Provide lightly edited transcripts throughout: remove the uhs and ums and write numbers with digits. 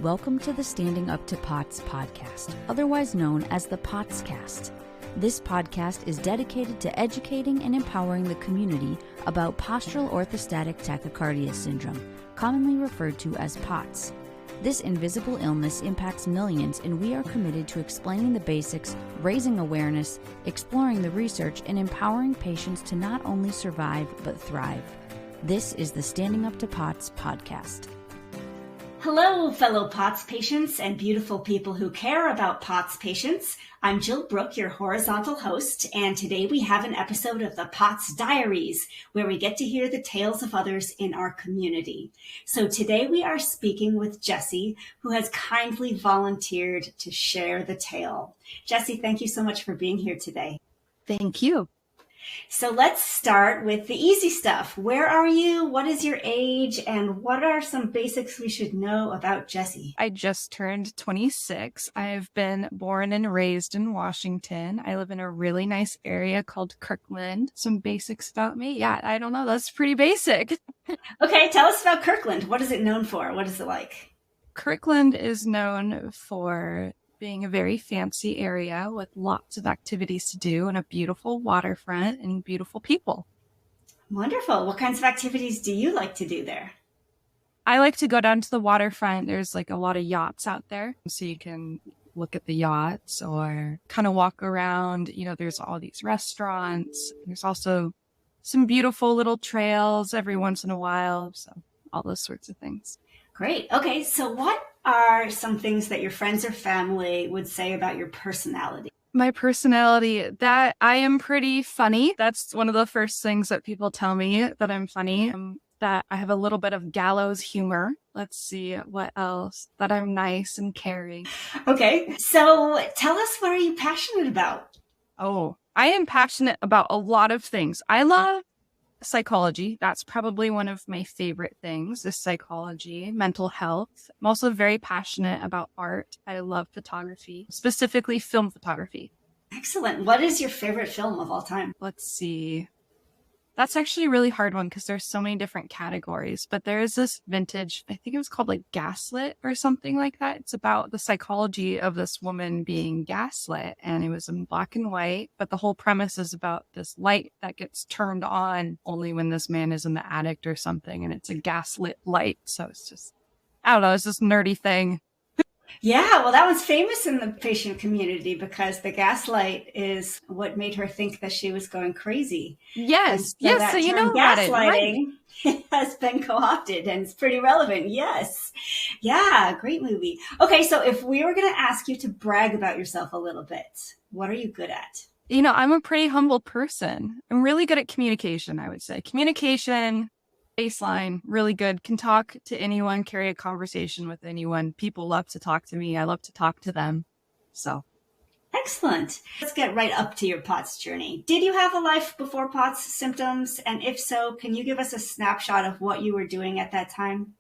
Welcome to the Standing Up to POTS podcast, otherwise known as the POTScast. This podcast is dedicated to educating and empowering the community about postural orthostatic tachycardia syndrome, commonly referred to as POTS. This invisible illness impacts millions, and we are committed to explaining the basics, raising awareness, exploring the research, and empowering patients to not only survive but thrive. This is the Standing Up to POTS podcast. Hello, fellow POTS patients and beautiful people who care about POTS patients. I'm Jill Brooke, your horizontal host, and today we have an episode of the POTS Diaries, where we get to hear the tales of others in our community. So today we are speaking with Jessie, who has kindly volunteered to share the tale. Jessie, thank you so much for being here today. Thank you. So let's start with the easy stuff. Where are you? What is your age? And what are some basics we should know about Jessie? I just turned 26. I've been born and raised in Washington. I live in a really nice area called Kirkland. Some basics about me? Yeah, I don't know. That's pretty basic. Okay, tell us about Kirkland. What is it known for? What is it like? Kirkland is known for being a very fancy area with lots of activities to do and a beautiful waterfront and beautiful people. Wonderful. What kinds of activities do you like to do there? I like to go down to the waterfront. There's like a lot of yachts out there, so you can look at the yachts or kind of walk around. You know, there's all these restaurants. There's also some beautiful little trails every once in a while. So all those sorts of things. Great. Okay. So what are some things that your friends or family would say about your personality? My personality, that I am pretty funny. That's one of the first things that people tell me, that I'm funny, that I have a little bit of gallows humor. Let's see what else, that I'm nice and caring. Okay. So tell us, what are you passionate about? Oh, I am passionate about a lot of things. I love psychology. That's probably one of my favorite things, is psychology, mental health. I'm also very passionate about art. I love photography, specifically film photography. Excellent. What is your favorite film of all time? Let's see. That's actually a really hard one because there's so many different categories, but there is this vintage, I think it was called like Gaslit or something like that. It's about the psychology of this woman being gaslit, and it was in black and white, but the whole premise is about this light that gets turned on only when this man is in the attic or something, and it's a gaslit light. So it's just, I don't know, it's this nerdy thing. Yeah, well, that one's famous in the patient community because the gaslight is what made her think that she was going crazy. Yes, yes, so you know about it, gaslighting right? has been co-opted, and it's pretty relevant. Yes. Yeah, great movie. Okay, so if we were going to ask you to brag about yourself a little bit, what are you good at? You know, I'm a pretty humble person. I'm really good at communication, I would say. Communication, baseline, really good. Can talk to anyone, carry a conversation with anyone. People love to talk to me. I love to talk to them. So. Excellent. Let's get right up to your POTS journey. Did you have a life before POTS symptoms? And if so, can you give us a snapshot of what you were doing at that time?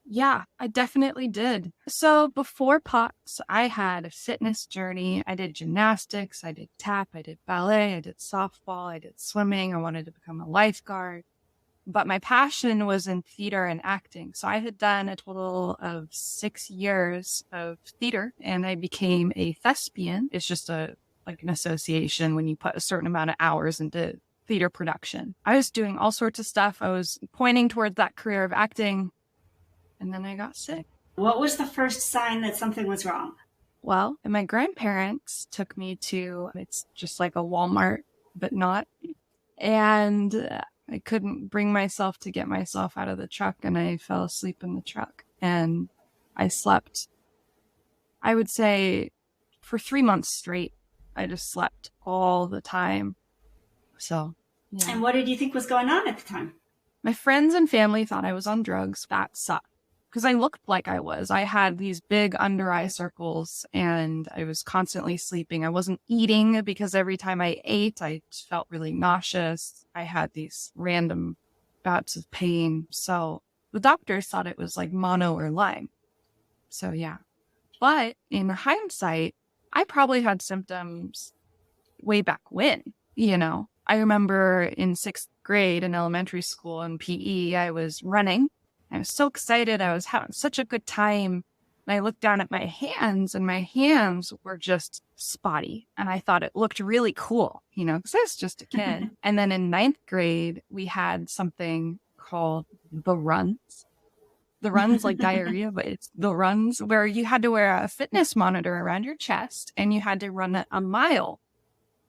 Yeah, I definitely did. So before POTS, I had a fitness journey. I did gymnastics, I did tap, I did ballet, I did softball, I did swimming. I wanted to become a lifeguard. But my passion was in theater and acting. So I had done a total of 6 years of theater, and I became a thespian. It's just an association when you put a certain amount of hours into theater production. I was doing all sorts of stuff. I was pointing towards that career of acting, and then I got sick. What was the first sign that something was wrong? Well, my grandparents took me to, it's just like a Walmart, but not. And I couldn't bring myself to get myself out of the truck, and I fell asleep in the truck. And I slept, I would say, for 3 months straight. I just slept all the time. So, yeah. And what did you think was going on at the time? My friends and family thought I was on drugs. That sucked because I looked like I was. I had these big under eye circles, and I was constantly sleeping. I wasn't eating because every time I ate, I felt really nauseous. I had these random bouts of pain. So the doctors thought it was like mono or Lyme. So yeah. But in hindsight, I probably had symptoms way back when, you know. I remember in 6th grade in elementary school in PE, I was running. I was so excited. I was having such a good time. And I looked down at my hands, and my hands were just spotty. And I thought it looked really cool, because I was just a kid. And then in ninth grade, we had something called the runs. The runs like diarrhea, but it's the runs where you had to wear a fitness monitor around your chest and you had to run a mile.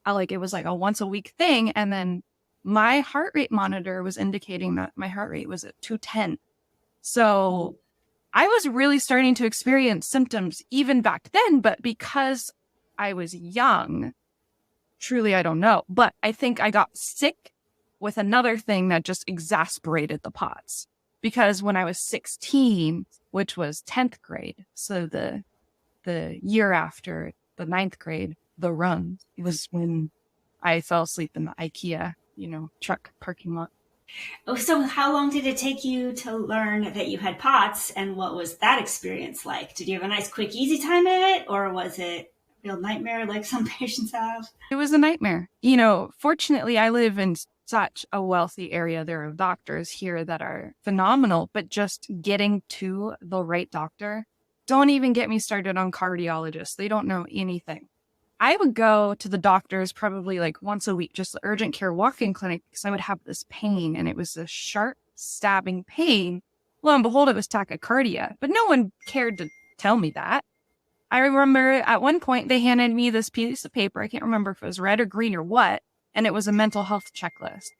It was like a once a week thing. And then my heart rate monitor was indicating that my heart rate was at 210. So I was really starting to experience symptoms even back then, but because I was young, truly, I don't know. But I think I got sick with another thing that just exasperated the POTS. Because when I was 16, which was 10th grade, so the year after the ninth grade, the runs, was when I fell asleep in the IKEA, truck parking lot. Oh, so how long did it take you to learn that you had POTS, and what was that experience like? Did you have a nice, quick, easy time at it, or was it a real nightmare like some patients have? It was a nightmare. Fortunately, I live in such a wealthy area. There are doctors here that are phenomenal, but just getting to the right doctor, don't even get me started on cardiologists. They don't know anything. I would go to the doctors probably like once a week, just the urgent care walk-in clinic, because I would have this pain, and it was a sharp stabbing pain. Lo and behold, it was tachycardia, but no one cared to tell me that. I remember at one point they handed me this piece of paper. I can't remember if it was red or green or what, and it was a mental health checklist.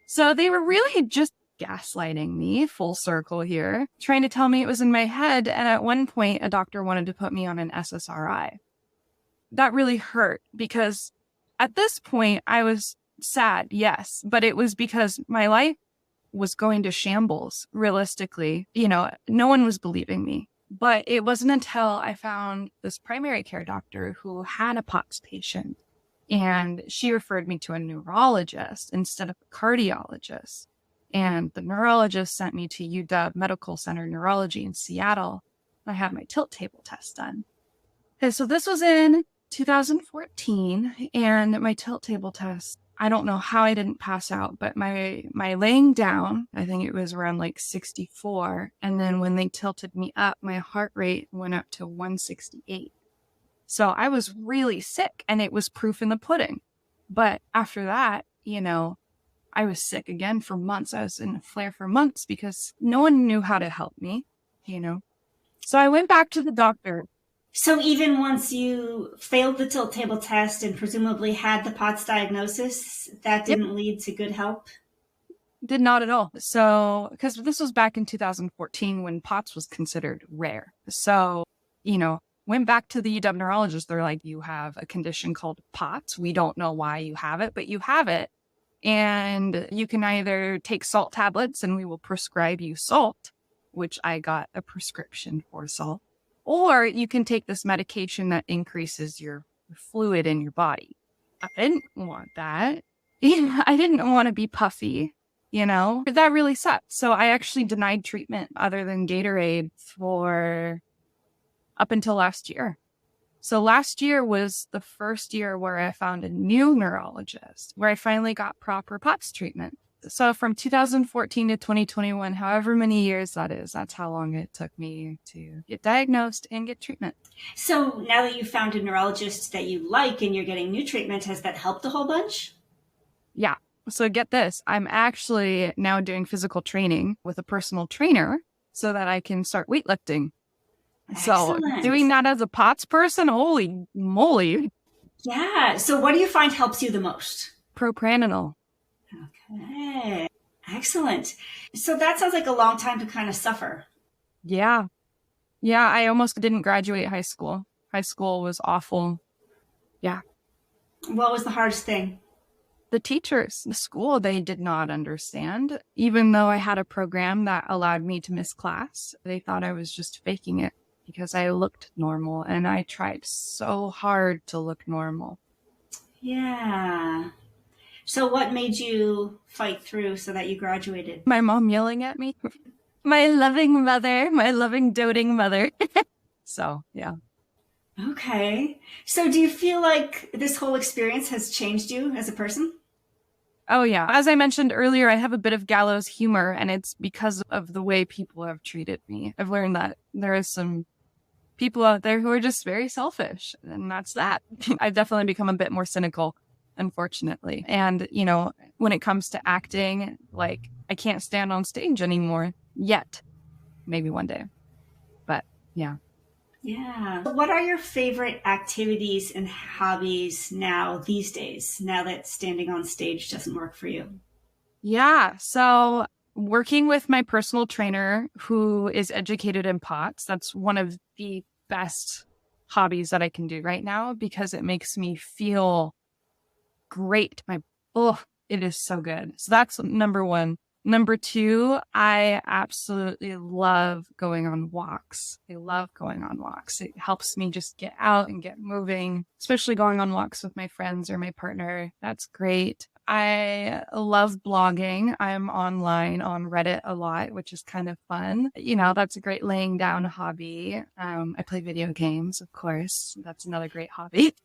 So they were really just gaslighting me, full circle here, trying to tell me it was in my head. And at one point, a doctor wanted to put me on an SSRI. That really hurt, because at this point I was sad, yes, but it was because my life was going to shambles, realistically. No one was believing me. But it wasn't until I found this primary care doctor who had a POTS patient, and she referred me to a neurologist instead of a cardiologist. And the neurologist sent me to UW Medical Center Neurology in Seattle. I had my tilt table test done. And so this was in 2014, and my tilt table test, I don't know how I didn't pass out, but my laying down, I think it was around like 64. And then when they tilted me up, my heart rate went up to 168. So I was really sick, and it was proof in the pudding. But after that, I was sick again for months. I was in a flare for months because no one knew how to help me, So I went back to the doctor. So even once you failed the tilt table test and presumably had the POTS diagnosis, that didn't lead to good help? Did not at all. So, because this was back in 2014 when POTS was considered rare. So, went back to the UW neurologist. They're like, you have a condition called POTS. We don't know why you have it, but you have it. And you can either take salt tablets and we will prescribe you salt, which I got a prescription for salt. Or you can take this medication that increases your fluid in your body. I didn't want that. I didn't want to be puffy, That really sucked. So I actually denied treatment other than Gatorade for up until last year. So last year was the first year where I found a new neurologist, where I finally got proper POTS treatment. So from 2014 to 2021, however many years that is, that's how long it took me to get diagnosed and get treatment. So now that you've found a neurologist that you like and you're getting new treatment, has that helped a whole bunch? Yeah. So get this, I'm actually now doing physical training with a personal trainer so that I can start weightlifting. Excellent. So doing that as a POTS person, holy moly. Yeah. So what do you find helps you the most? Propranolol. Okay. Excellent. So that sounds like a long time to kind of suffer. Yeah. Yeah, I almost didn't graduate high school. High school was awful. Yeah. What was the hardest thing? The teachers, the school, they did not understand. Even though I had a program that allowed me to miss class, they thought I was just faking it because I looked normal, and I tried so hard to look normal. Yeah. So what made you fight through so that you graduated? My mom yelling at me. My loving mother, my loving, doting mother. So, yeah. Okay. So do you feel like this whole experience has changed you as a person? Oh, yeah. As I mentioned earlier, I have a bit of gallows humor, and it's because of the way people have treated me. I've learned that there is some people out there who are just very selfish, and that's that. I've definitely become a bit more cynical, unfortunately. And, when it comes to acting, like, I can't stand on stage anymore yet. Maybe one day. But yeah. Yeah. What are your favorite activities and hobbies these days, now that standing on stage doesn't work for you? Yeah. So working with my personal trainer who is educated in POTS, that's one of the best hobbies that I can do right now because it makes me feel great. It is so good. So that's number one. Number two, I absolutely love going on walks. I love going on walks. It helps me just get out and get moving, especially going on walks with my friends or my partner. That's great. I love blogging. I'm online on Reddit a lot, which is kind of fun. That's a great laying down hobby. I play video games, of course. That's another great hobby.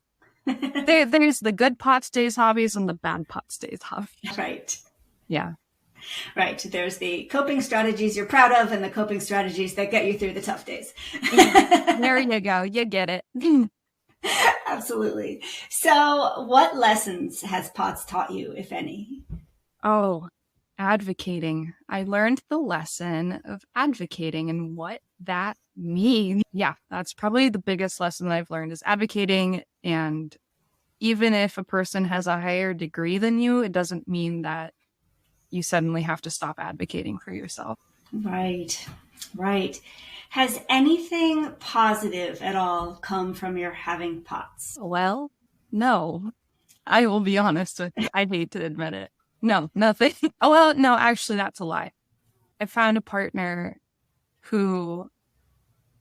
There's the good POTS days hobbies and the bad POTS days hobbies. Right. Yeah. Right. There's the coping strategies you're proud of and the coping strategies that get you through the tough days. There you go. You get it. Absolutely. So what lessons has POTS taught you, if any? Oh, advocating. I learned the lesson of advocating and what that means. Yeah, that's probably the biggest lesson that I've learned is advocating. And even if a person has a higher degree than you, it doesn't mean that you suddenly have to stop advocating for yourself. Right. Right. Has anything positive at all come from your having POTS? Well, no. I will be honest with you. I hate to admit it. No, nothing. Oh, well, no, actually, that's a lie. I found a partner who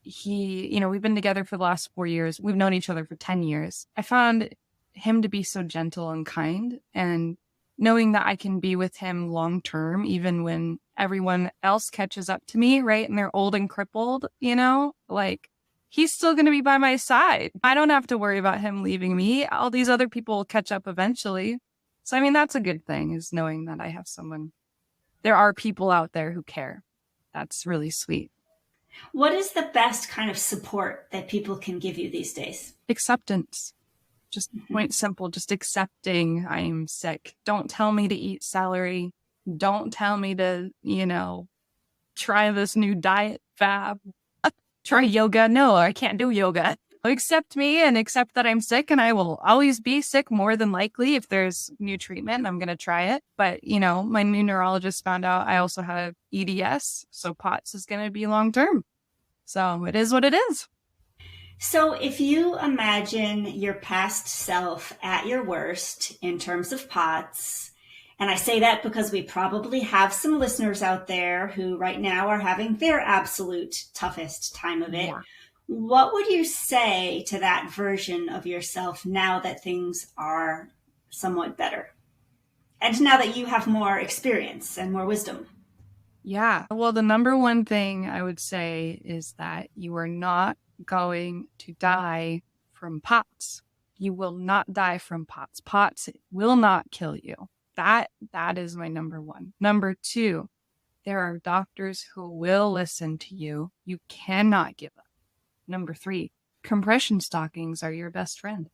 we've been together for the last 4 years. We've known each other for 10 years. I found him to be so gentle and kind, and knowing that I can be with him long term, even when everyone else catches up to me, right? And they're old and crippled, like he's still going to be by my side. I don't have to worry about him leaving me. All these other people will catch up eventually. So, I mean, that's a good thing, is knowing that I have someone. There are people out there who care. That's really sweet. What is the best kind of support that people can give you these days? Acceptance. Just point simple, just accepting I'm sick. Don't tell me to eat celery. Don't tell me to, try this new diet fad. Try yoga. No, I can't do yoga. Accept me and accept that I'm sick, and I will always be sick more than likely. If there's new treatment, I'm going to try it. But, my new neurologist found out I also have EDS, so POTS is going to be long term. So it is what it is. So if you imagine your past self at your worst in terms of POTS, and I say that because we probably have some listeners out there who right now are having their absolute toughest time of it. Yeah. What would you say to that version of yourself now that things are somewhat better? And now that you have more experience and more wisdom? Yeah. Well, the number one thing I would say is that you are not going to die from POTS. You will not die from POTS. POTS will not kill you. That is my number one. Number two, there are doctors who will listen to you. You cannot give up. Number three, compression stockings are your best friend.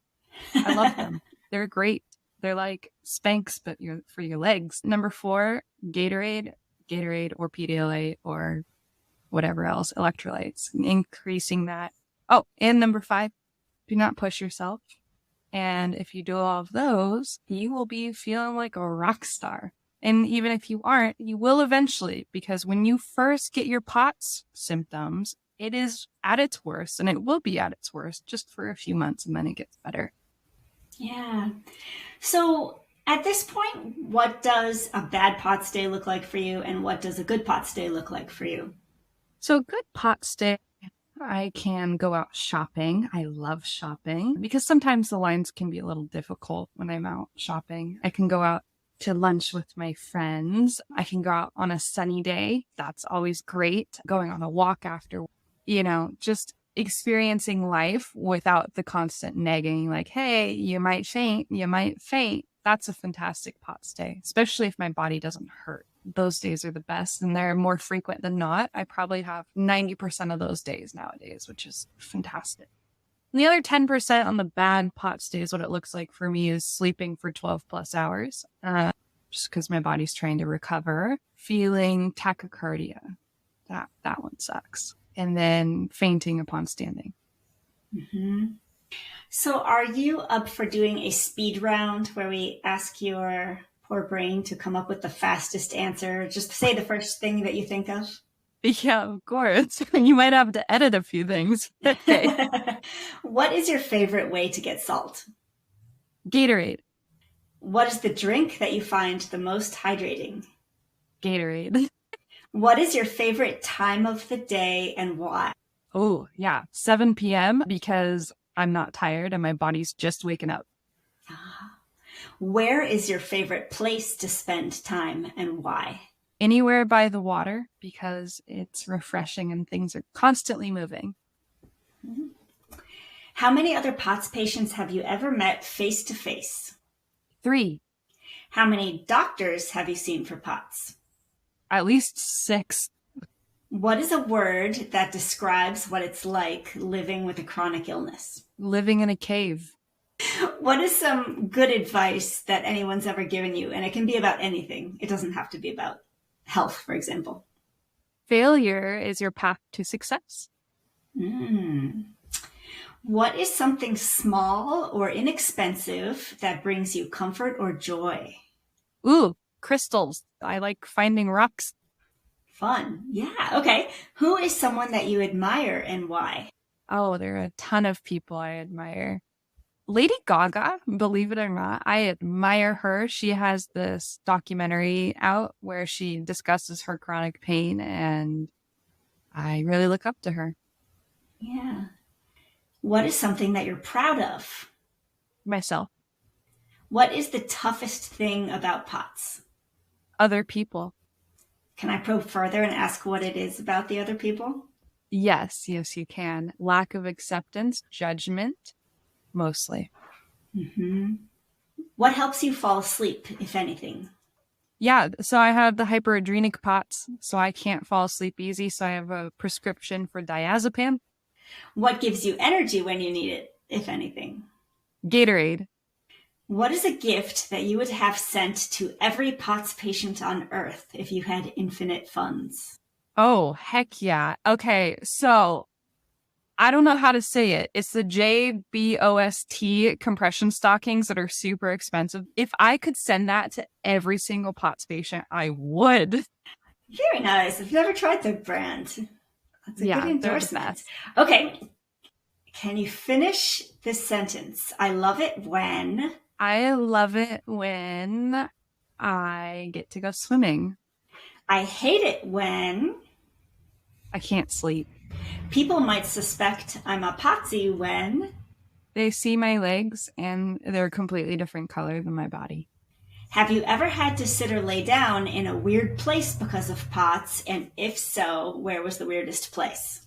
I love them. They're great. They're like Spanx, but for your legs. Number four, Gatorade or PDLA or whatever else, electrolytes, increasing that. Oh, and number five, do not push yourself. And if you do all of those, you will be feeling like a rock star. And even if you aren't, you will eventually, because when you first get your POTS symptoms, it is at its worst, and it will be at its worst just for a few months, and then it gets better. Yeah. So at this point, what does a bad POTS day look like for you, and what does a good POTS day look like for you? So good POTS day, I can go out shopping. I love shopping because sometimes the lines can be a little difficult when I'm out shopping. I can go out to lunch with my friends. I can go out on a sunny day. That's always great. Going on a walk after, just experiencing life without the constant nagging, like, hey, you might faint. That's a fantastic POTS day, especially if my body doesn't hurt. Those days are the best, and they're more frequent than not. I probably have 90% of those days nowadays, which is fantastic. And the other 10% on the bad POTS days, what it looks like for me is sleeping for 12 plus hours, just because my body's trying to recover, feeling tachycardia. That one sucks. And then fainting upon standing. Mm-hmm. So are you up for doing a speed round where we ask your poor brain to come up with the fastest answer? Just say the first thing that you think of. Yeah, of course. You might have to edit a few things. Okay. What is your favorite way to get salt? Gatorade. What is the drink that you find the most hydrating? Gatorade. What is your favorite time of the day and why? Oh, yeah. 7 p.m. because I'm not tired and my body's just waking up. Where is your favorite place to spend time and why? Anywhere by the water because it's refreshing and things are constantly moving. Mm-hmm. How many other POTS patients have you ever met face to face? 3. How many doctors have you seen for POTS? At least 6. What is a word that describes what it's like living with a chronic illness? Living in a cave. What is some good advice that anyone's ever given you? And it can be about anything. It doesn't have to be about health, for example. Failure is your path to success. What is something small or inexpensive that brings you comfort or joy? Ooh, crystals. I like finding rocks. Fun. Yeah. Okay. Who is someone that you admire and why? Oh, there are a ton of people I admire. Lady Gaga, believe it or not, I admire her. She has this documentary out where she discusses her chronic pain, and I really look up to her. Yeah. What is something that you're proud of? Myself. What is the toughest thing about POTS? Other people. Can I probe further and ask what it is about the other people? Yes, you can. Lack of acceptance, judgment, mostly. Mm-hmm. What helps you fall asleep, if anything? Yeah, so I have the hyperadrenic POTS, so I can't fall asleep easy, so I have a prescription for diazepam. What gives you energy when you need it, if anything? Gatorade. What is a gift that you would have sent to every POTS patient on Earth if you had infinite funds? Oh, heck yeah. Okay, so I don't know how to say it. It's the JBOST compression stockings that are super expensive. If I could send that to every single POTS patient, I would. Very nice. I've never tried the brand. That's a good endorsement. Okay. Can you finish this sentence? I love it when... I love it when I get to go swimming. I hate it when... I can't sleep. People might suspect I'm a potsy when... They see my legs and they're a completely different color than my body. Have you ever had to sit or lay down in a weird place because of POTS? And if so, where was the weirdest place?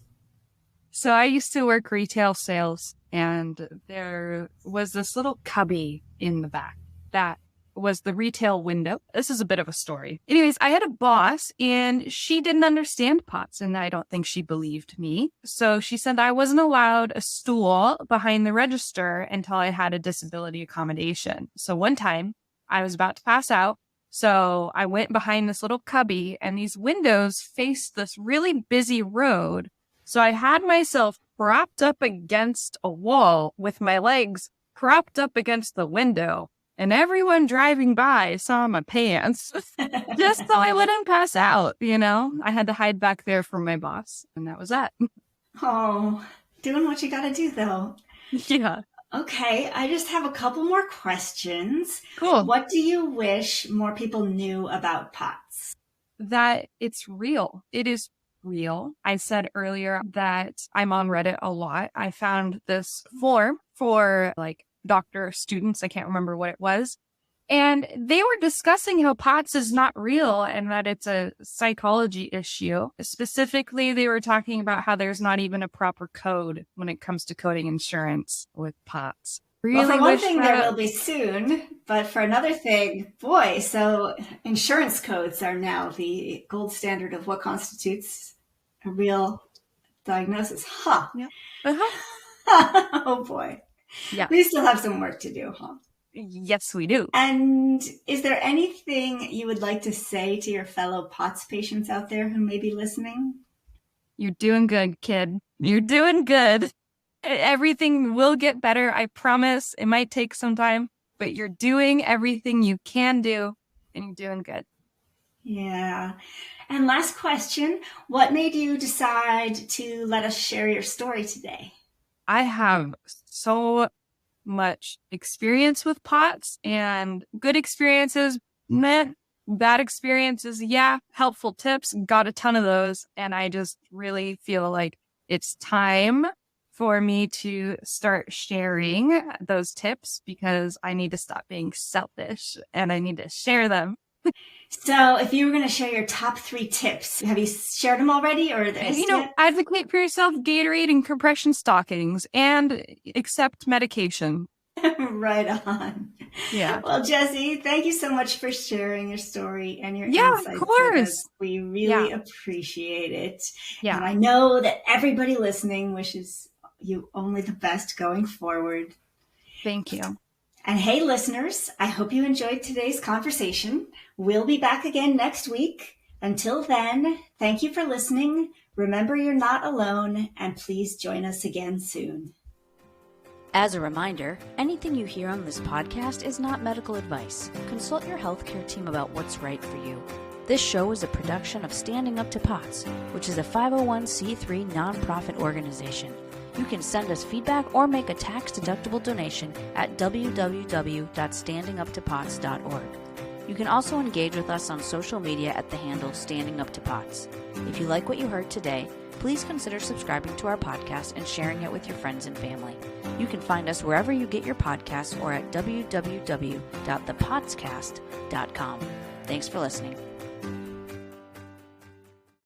So I used to work retail sales, and there was this little cubby in the back that was the retail window. This is a bit of a story. Anyways, I had a boss and she didn't understand POTS, and I don't think she believed me. So she said I wasn't allowed a stool behind the register until I had a disability accommodation. So one time I was about to pass out. So I went behind this little cubby, and these windows faced this really busy road. So I had myself propped up against a wall with my legs propped up against the window, and everyone driving by saw my pants just so I wouldn't pass out, you know? I had to hide back there from my boss, and that was that. Oh, doing what you gotta do, though. Yeah. Okay, I just have a couple more questions. Cool. What do you wish more people knew about POTS? That it's real. It is real. I said earlier that I'm on Reddit a lot. I found this form for doctor students. I can't remember what it was. And they were discussing how POTS is not real and that it's a psychology issue. Specifically, they were talking about how there's not even a proper code when it comes to coding insurance with POTS. Really well, for one wish thing, that there will be soon, but for another thing, boy, so insurance codes are now the gold standard of what constitutes a real diagnosis. Huh. Yeah. Oh boy. Yeah. We still have some work to do, huh? Yes, we do. And is there anything you would like to say to your fellow POTS patients out there who may be listening? You're doing good, kid. You're doing good. Everything will get better. I promise. It might take some time, but you're doing everything you can do, and you're doing good. Yeah. And last question, what made you decide to let us share your story today? I have so much experience with POTS, and good experiences, meh. Bad experiences, yeah. Helpful tips, got a ton of those. And I just really feel like it's time for me to start sharing those tips because I need to stop being selfish and I need to share them. So if you were going to share your top 3 tips, have you shared them already or Advocate for yourself, Gatorade and compression stockings, and accept medication. Right on. Yeah. Well, Jessie, thank you so much for sharing your story and your insights. Of course. We really appreciate it. Yeah. And I know that everybody listening wishes you only the best going forward. Thank you. And hey, listeners, I hope you enjoyed today's conversation. We'll be back again next week. Until then, thank you for listening. Remember, you're not alone, and please join us again soon. As a reminder, anything you hear on this podcast is not medical advice. Consult your healthcare team about what's right for you. This show is a production of Standing Up to POTS, which is a 501c3 nonprofit organization. You can send us feedback or make a tax-deductible donation at www.standinguptopots.org. You can also engage with us on social media at the handle Standing Up to POTS. If you like what you heard today, please consider subscribing to our podcast and sharing it with your friends and family. You can find us wherever you get your podcasts or at www.thepotscast.com. Thanks for listening.